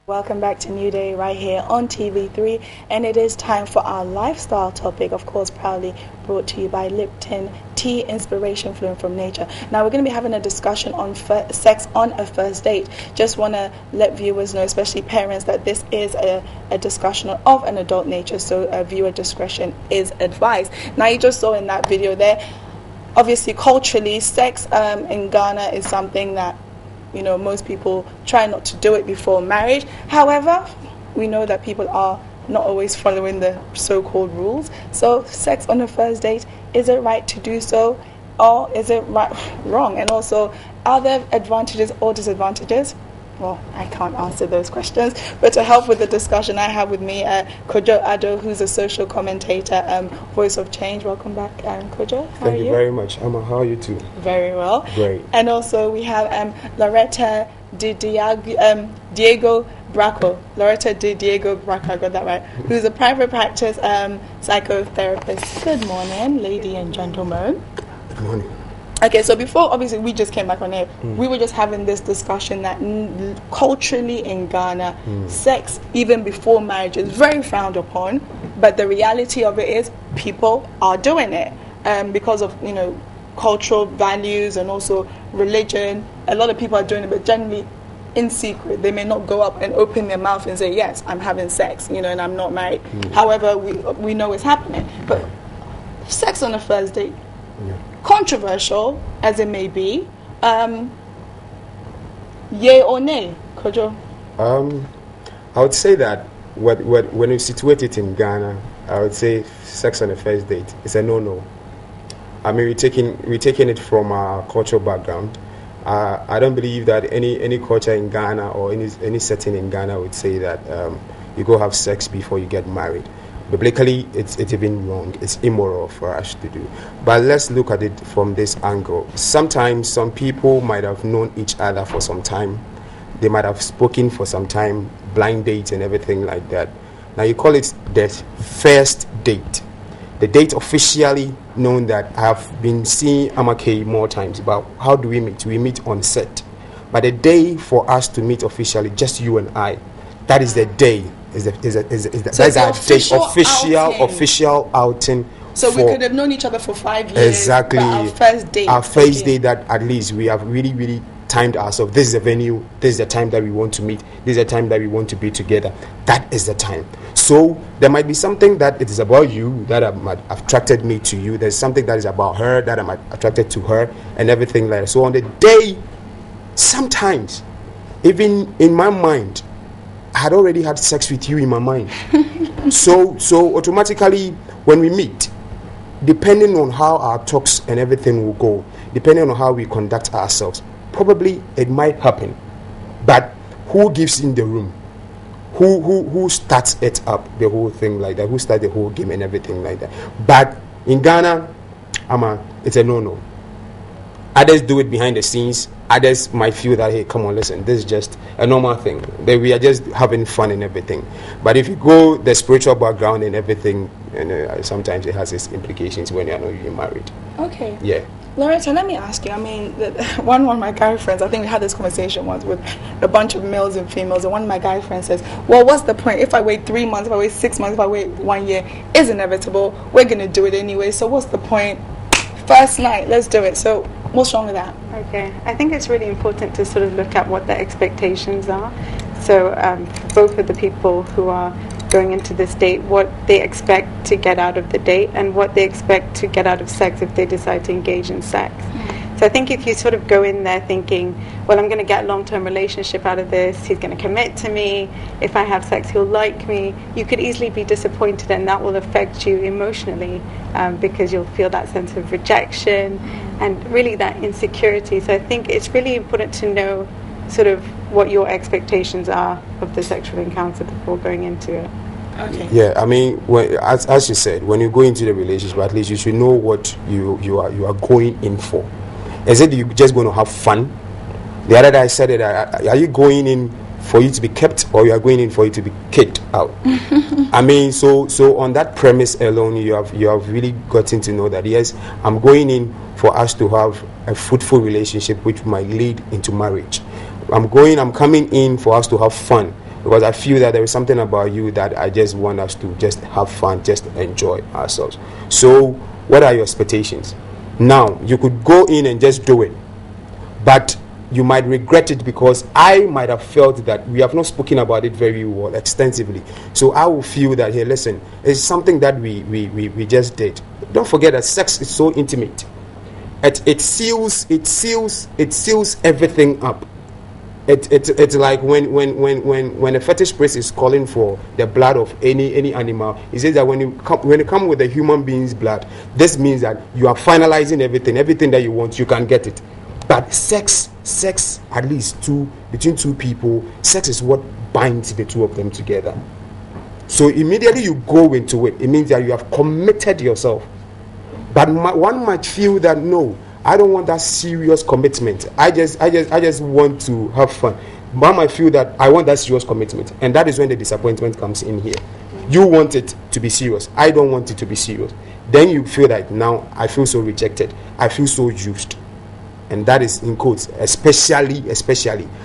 Welcome back to New Day right here on TV3, and it is time for our lifestyle topic, of course proudly brought to you by Lipton Tea, inspiration flowing from nature. Now we're going to be having a discussion on sex on a first date. Just want to let viewers know, especially parents, that this is a discussion of an adult nature, so viewer discretion is advised. Now you just saw in that video there, obviously culturally, sex in Ghana is something that most people try not to do it before marriage. However, we know that people are not always following the so-called rules. So sex on the first date, is it right to do so, or is it wrong? And also, are there advantages or disadvantages? Well, I can't answer those questions, but to help with the discussion, I have with me Kojo Ado, who's a social commentator, Voice of Change. Welcome back, Kojo. Thank you very much. How are you too? Very well. Great. And also we have Loretta Diego Braco. Loretta Diego Braco, I got that right, who's a private practice psychotherapist. Good morning, ladies and gentlemen. Good morning. Okay, so before, obviously, we just came back on air. We were just having this discussion that culturally in Ghana, sex, even before marriage, is very frowned upon. But the reality of it is people are doing it because of, cultural values and also religion. A lot of people are doing it, but generally in secret. They may not go up and open their mouth and say, yes, I'm having sex, and I'm not married. However, we know it's happening. But sex on the first date, controversial as it may be, yay or nay, Kojo? I would say that when you situate it in Ghana, I would say sex on the first date is a no-no. I mean, we're taking it from our cultural background. I don't believe that any culture in Ghana or any setting in Ghana would say that you go have sex before you get married. Biblically, it's even wrong. It's immoral for us to do. But let's look at it from this angle. Sometimes some people might have known each other for some time. They might have spoken for some time, blind dates and everything like that. Now you call it the first date. The date officially known that I have been seeing Amake more times about how do we meet? We meet on set. But the day for us to meet officially, just you and I, that is the day. That's our official outing. So we could have known each other for 5 years. Exactly. Our first date. Our first date that at least we have really, really timed ourselves. This is the venue. This is the time that we want to meet. This is the time that we want to be together. That is the time. So there might be something that it is about you that might attracted me to you. There's something that is about her that I might attracted to her and everything like that. So on the day, sometimes, even in my mind, I had already had sex with you in my mind. so automatically when we meet, depending on how our talks and everything will go, depending on how we conduct ourselves, probably it might happen. But who gives in the room? Who starts it up, the whole thing like that? Who starts the whole game and everything like that? But in Ghana, it's a no-no. Others do it behind the scenes. Others might feel that, hey, come on, listen, this is just a normal thing. That we are just having fun and everything. But if you go the spiritual background and everything, sometimes it has its implications when you are not even married. Okay. Yeah. Loretta, let me ask you. I mean, one of my guy friends, I think we had this conversation once with a bunch of males and females, and one of my guy friends says, well, what's the point? If I wait 3 months, if I wait 6 months, if I wait 1 year, it's inevitable. We're going to do it anyway. So what's the point? First night, let's do it. So what's wrong with that? Okay, I think it's really important to sort of look at what the expectations are. So both of the people who are going into this date, what they expect to get out of the date and what they expect to get out of sex if they decide to engage in sex. So I think if you sort of go in there thinking, well, I'm going to get a long-term relationship out of this, he's going to commit to me, if I have sex he'll like me, you could easily be disappointed, and that will affect you emotionally because you'll feel that sense of rejection and really that insecurity. So I think it's really important to know sort of what your expectations are of the sexual encounter before going into it. Okay. Yeah, I mean, as you said, when you go into the relationship, at least you should know what you are going in for. Is it you just going to have fun? The other day I said it. Are you going in for you to be kept, or you are going in for you to be kicked out? I mean, so on that premise alone, you have really gotten to know that yes, I'm going in for us to have a fruitful relationship, which might lead into marriage. I'm coming in for us to have fun. because I feel that there is something about you that I just want us to just have fun, just enjoy ourselves. So what are your expectations? Now, you could go in and just do it, but you might regret it, because I might have felt that we have not spoken about it very well, extensively. So I will feel that, hey, listen, it's something that we just did. Don't forget that sex is so intimate. It seals everything up. It's like when a fetish priest is calling for the blood of any animal, he says that when you come with a human being's blood, this means that you are finalizing everything that you want, you can get it. But sex, at least between two people, sex is what binds the two of them together. So immediately you go into it, it means that you have committed yourself. But one might feel that, no, I don't want that serious commitment. I just want to have fun. One might feel that I want that serious commitment, and that is when the disappointment comes in here. You want it to be serious. I don't want it to be serious. Then you feel that, now I feel so rejected. I feel so used. And that is in quotes, especially,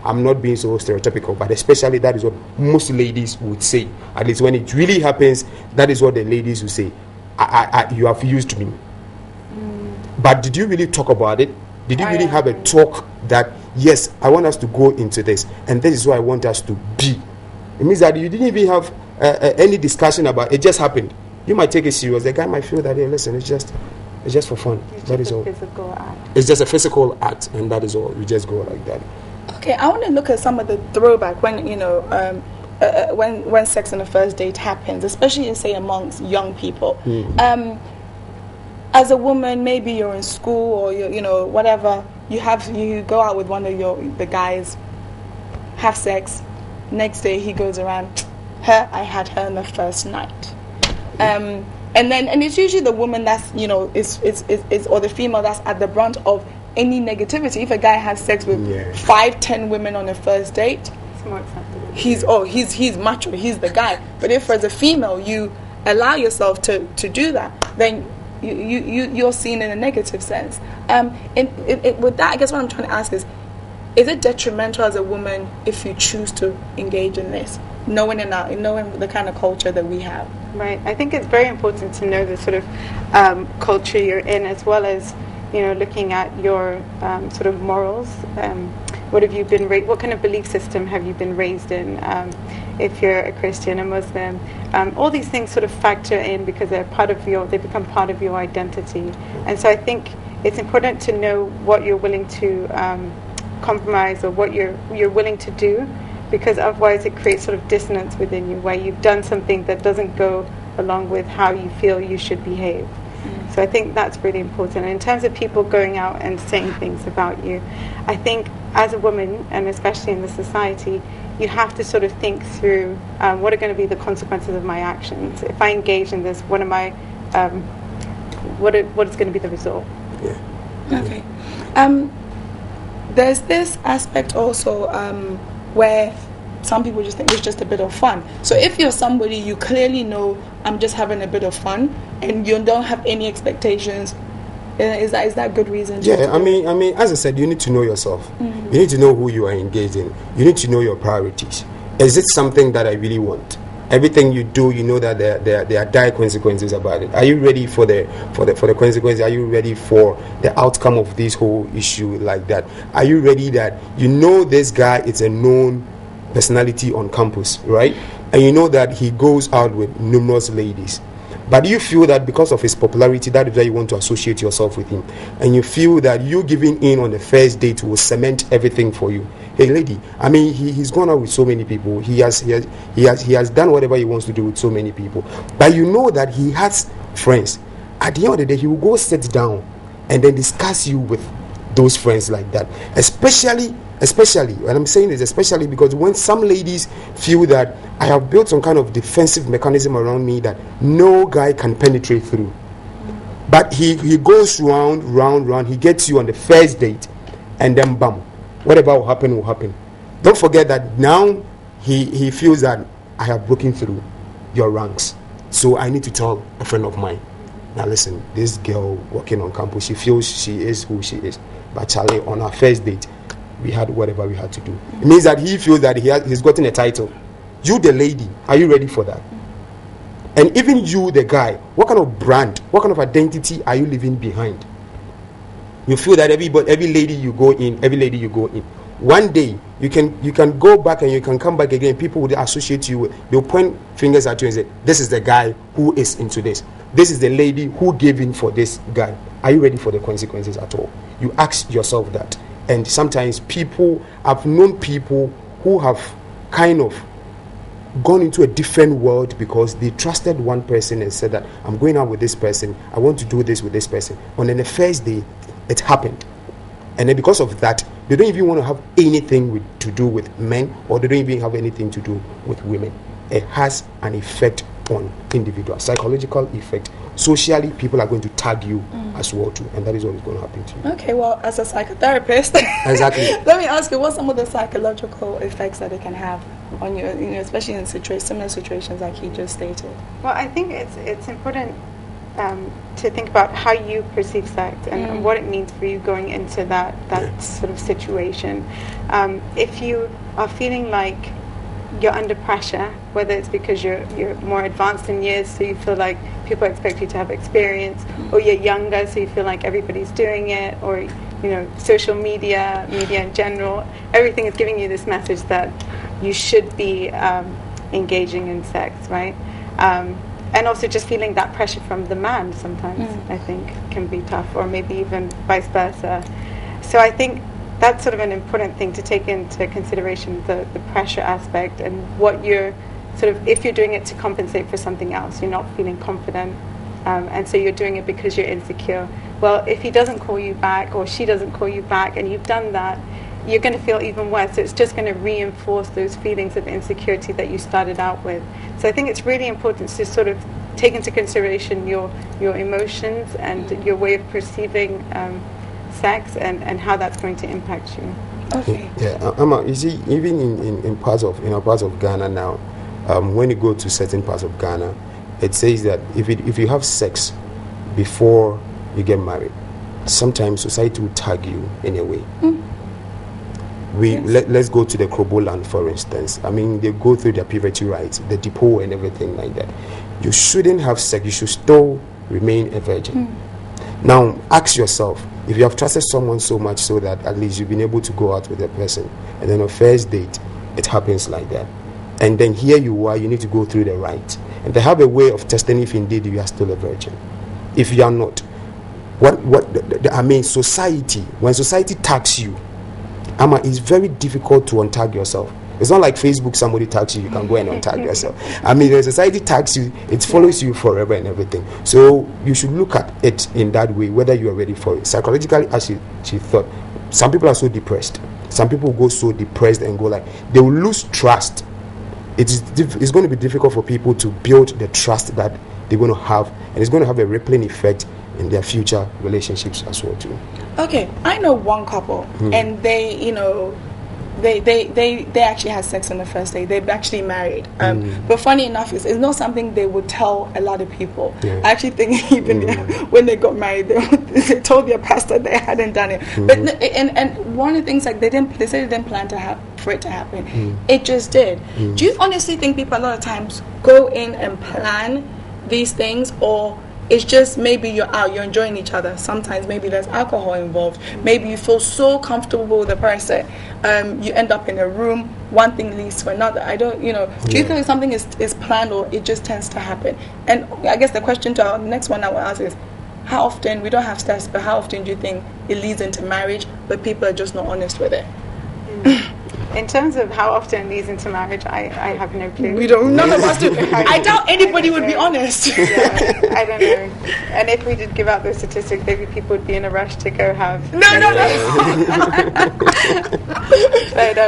I'm not being so stereotypical, but especially that is what most ladies would say. At least when it really happens, that is what the ladies will say. You have used me. But did you really talk about it? Did you really have a talk that, yes, I want us to go into this, and this is what I want us to be? It means that you didn't even have any discussion about it. It just happened. You might take it serious. The guy might feel that, hey, listen, it's just for fun. That is all. Physical act. It's just a physical act, and that is all. You just go like that. Okay, I want to look at some of the throwback when when sex on the first date happens, especially say amongst young people. As a woman, maybe you're in school or you're, whatever. You go out with one of the guys, have sex. Next day he goes around, I had her on the first night. And it's usually the woman that's is or the female that's at the brunt of any negativity. If a guy has sex with 5-10 women on a first date, it's more acceptable. He's macho, he's the guy. But if as a female you allow yourself to do that, then you're seen in a negative sense. With that, I guess what I'm trying to ask is it detrimental as a woman if you choose to engage in this, knowing the kind of culture that we have? Right. I think it's very important to know the sort of culture you're in, as well as looking at your sort of morals. What have you been? What kind of belief system have you been raised in? If you're a Christian, a Muslim, all these things sort of factor in because they become part of your identity. And so I think it's important to know what you're willing to compromise or what you're willing to do, because otherwise it creates sort of dissonance within you, where you've done something that doesn't go along with how you feel you should behave. So I think that's really important. And in terms of people going out and saying things about you, I think as a woman, and especially in the society, you have to sort of think through what are going to be the consequences of my actions. If I engage in this, what is going to be the result? Yeah. Okay. There's this aspect also where some people just think it's just a bit of fun. So if you're somebody you clearly know, I'm just having a bit of fun, and you don't have any expectations, is that good reason? Yeah, I mean, as I said, you need to know yourself. Mm-hmm. You need to know who you are engaged in. You need to know your priorities. Is it something that I really want? Everything you do, you know that there are dire consequences about it. Are you ready for the consequences? Are you ready for the outcome of this whole issue like that? Are you ready that you know this guy is a known personality on campus, right? And you know that he goes out with numerous ladies. But you feel that because of his popularity, that is why you want to associate yourself with him. And you feel that you giving in on the first date will cement everything for you. Hey lady, I mean, he's gone out with so many people. He has done whatever he wants to do with so many people. But you know that he has friends. At the end of the day, he will go sit down and then discuss you with those friends like that. Especially, what I'm saying is especially because when some ladies feel that I have built some kind of defensive mechanism around me that no guy can penetrate through. But he goes round, he gets you on the first date, and then bam, whatever will happen. Don't forget that now he feels that I have broken through your ranks. So I need to tell a friend of mine, now listen, this girl working on campus, she feels she is who she is. But Charlie, on our first date, we had whatever we had to do. It means that he feels that he's gotten a title. You, the lady, are you ready for that? And even you, the guy, what kind of brand, what kind of identity are you leaving behind? You feel that every lady you go in, one day you can go back and you can come back again. People will associate you with, they'll point fingers at you and say, this is the guy who is into this. This is the lady who gave in for this guy. Are you ready for the consequences at all? You ask yourself that. And sometimes I've known people who have kind of gone into a different world because they trusted one person and said that I'm going out with this person, I want to do this with this person. And then the first day it happened, and then because of that they don't even want to have anything to do with men, or they don't even have anything to do with women. It has an effect on individuals, psychological effect. Socially, people are going to tag you as well too, and that is what is going to happen to you. Okay, well, as a psychotherapist, exactly. Let me ask you, what some of the psychological effects that it can have on you, especially in similar situations like you just stated? Well, I think it's important to think about how you perceive sex and what it means for you going into that sort of situation. If you are feeling like you're under pressure, whether it's because you're more advanced in years, so you feel like people expect you to have experience, or you're younger, so you feel like everybody's doing it, or social media in general, everything is giving you this message that you should be engaging in sex, right? And also just feeling that pressure from the man sometimes, I think, can be tough, or maybe even vice versa. So I think that's sort of an important thing to take into consideration, the pressure aspect, and what you're sort of, if you're doing it to compensate for something else, you're not feeling confident, and so you're doing it because you're insecure. Well, if he doesn't call you back, or she doesn't call you back, and you've done that, you're going to feel even worse. So it's just going to reinforce those feelings of insecurity that you started out with. So I think it's really important to sort of take into consideration your emotions and your way of perceiving sex and how that's going to impact you. Okay. Yeah, you see, even in parts of Ghana now, when you go to certain parts of Ghana, it says that if you have sex before you get married, sometimes society will tag you in a way. Let's go to the Krobo land, for instance. I mean, they go through their puberty rights, the depot and everything like that. You shouldn't have sex. You should still remain a virgin. Now, ask yourself, if you have trusted someone so much so that at least you've been able to go out with a person, and then on first date, it happens like that. And then here you are, you need to go through the rites. And they have a way of testing if indeed you are still a virgin. If you are not, society, when society tags you, it's very difficult to untag yourself. It's not like Facebook, somebody tags you, you can go and untag yourself. When society tags you, it follows you forever and everything. So you should look at it in that way, whether you are ready for it. Psychologically, as she thought, some people are so depressed. Some people go so depressed and go like, they will lose trust. It's going to be difficult for people to build the trust that they're going to have, and it's going to have a rippling effect in their future relationships as well too. Okay, I know one couple, and they, they actually had sex on the first day. They're actually married. But funny enough, it's not something they would tell a lot of people. Yeah. I actually think even when they got married, they told their pastor they hadn't done it. But and one of the things, like they said they didn't plan for it to happen. It just did. Do you honestly think people a lot of times go in and plan these things, or it's just maybe you're out, you're enjoying each other? Sometimes maybe there's alcohol involved. Maybe you feel so comfortable with the person, you end up in a room, one thing leads to another. I don't, do you think something is planned, or it just tends to happen? And I guess the question to our next one I will ask is, how often, we don't have stats, but how often do you think it leads into marriage, but people are just not honest with it? In terms of how often it leads into marriage, I have no clue. We don't. None of us do. I doubt anybody would be honest. Yeah, I don't know. And if we did give out those statistics, maybe people would be in a rush to go have. No. But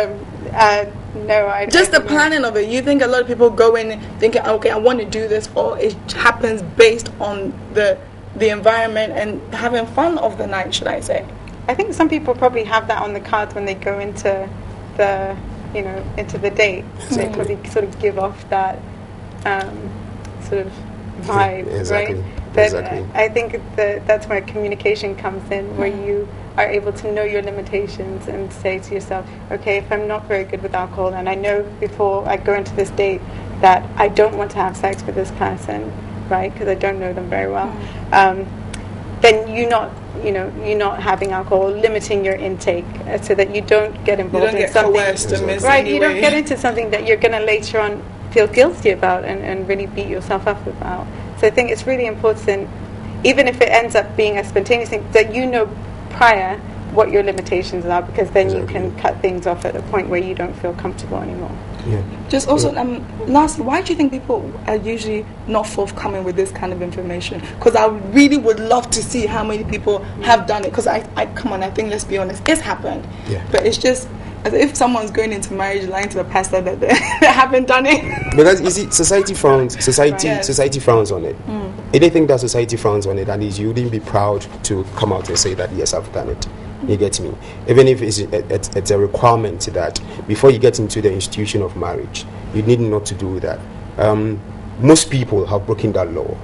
no, I. Just the planning of it. You think a lot of people go in thinking, okay, I want to do this, or it happens based on the environment and having fun of the night, should I say? I think some people probably have that on the cards when they go into the date. They probably sort of give off that sort of vibe, exactly. right? But I think that's where communication comes in, where you are able to know your limitations and say to yourself, okay, if I'm not very good with alcohol, and I know before I go into this date that I don't want to have sex with this person, right, because I don't know them very well, then you're not having alcohol, limiting your intake so that you don't get involved in something. Right, you don't get into something that you're going to later on feel guilty about and really beat yourself up about. So I think it's really important, even if it ends up being a spontaneous thing, that you know prior what your limitations are, because then you can cut things off at a point where you don't feel comfortable anymore. Yeah. Just also, lastly, why do you think people are usually not forthcoming with this kind of information? Because I really would love to see how many people have done it. Because I come on, I think, let's be honest, it's happened. Yeah. But it's just as if someone's going into marriage lying to the pastor that they haven't done it. Because you see, society frowns on it. Anything that society frowns on it, at least you wouldn't be proud to come out and say that, yes, I've done it. You get me? Even if it's a requirement that before you get into the institution of marriage, you need not to do that. Most people have broken that law,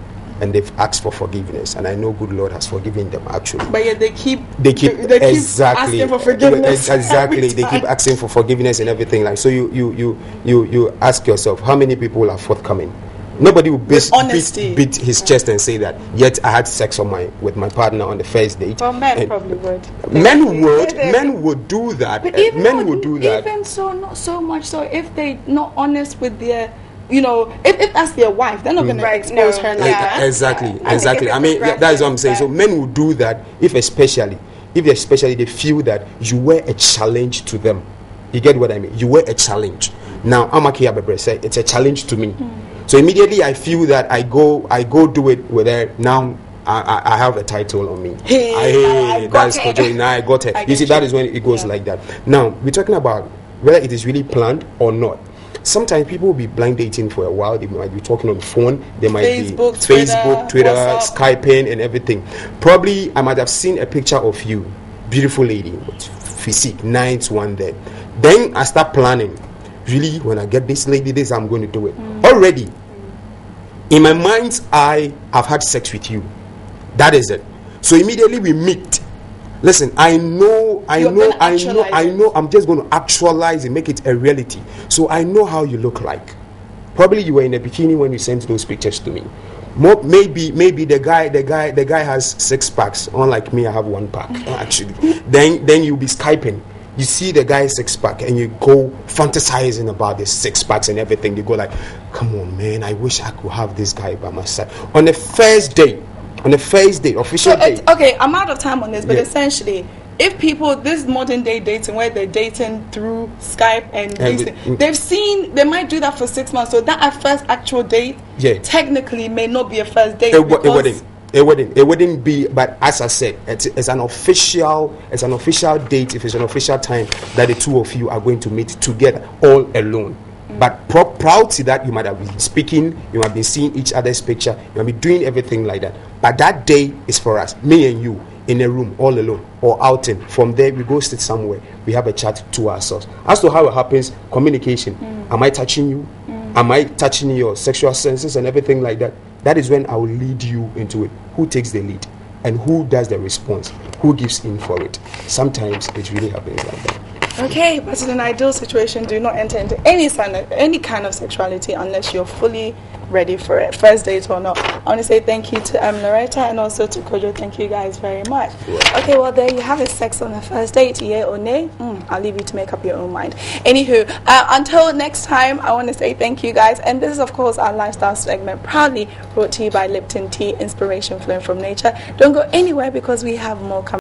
and they've asked for forgiveness, and I know good Lord has forgiven them actually. But yet they keep exactly asking for forgiveness. Exactly, they keep asking for forgiveness and everything. Like, so you ask yourself, how many people are forthcoming? Nobody will beat his chest and say that, yet I had sex with my partner on the first date. Well, men probably would. Men would do that. But even men would do that. Even so, not so much so if they're not honest with their, if that's their wife, they're not going to expose her like that. Exactly. I mean, that is what I'm saying. So men will do that if especially they feel that you were a challenge to them. You get what I mean? You were a challenge. Now, Amaki Abebre said, it's a challenge to me. So immediately I feel that I go do it with her. Now I have a title on me. That's Kojo. Now I got her. You see, that is when it goes like that. Now we're talking about whether it is really planned or not. Sometimes people will be blind dating for a while. They might be talking on the phone. They might be Facebook, Twitter, Skyping, and everything. Probably I might have seen a picture of you, beautiful lady, with physique, nice one there. Then I start planning. Really, when I get this lady, this I'm going to do it. Already, in my mind's eye, I've had sex with you. That is it. So immediately we meet. Listen, I know. I'm just going to actualize and make it a reality. So I know how you look like. Probably you were in a bikini when you sent those pictures to me. Maybe the guy has 6 packs. Unlike me, I have 1 pack actually. Then you'll be Skyping. You see the guy's 6-pack and you go fantasizing about the 6 packs and everything. You go like, come on, man, I wish I could have this guy by my side. On the first date, official date. Okay, I'm out of time on this, but essentially, if people, this modern day dating where they're dating through Skype and they might do that for 6 months. So that first actual date technically may not be a first date. It wouldn't be, but as I said, it's an official date. If it's an official time that the two of you are going to meet together, all alone. But proud to that, you might have been speaking, you might be seeing each other's picture, you might be doing everything like that. But that day is for us, me and you, in a room, all alone, or outing. From there, we go sit somewhere, we have a chat to ourselves. As to how it happens, communication. Am I touching you? Am I touching your sexual senses and everything like that? That is when I will lead you into it. Who takes the lead? And who does the response? Who gives in for it? Sometimes it really happens like that. Okay, but in an ideal situation, do not enter into any kind of sexuality unless you're fully ready for it, first date or not. I want to say thank you to Loretta and also to Kojo. Thank you guys very much. Yeah. Okay, well, there you have it. Sex on the first date, yay or nay? I'll leave you to make up your own mind. Anywho, until next time, I want to say thank you guys. And this is, of course, our lifestyle segment, proudly brought to you by Lipton Tea, inspiration flowing from nature. Don't go anywhere because we have more coming.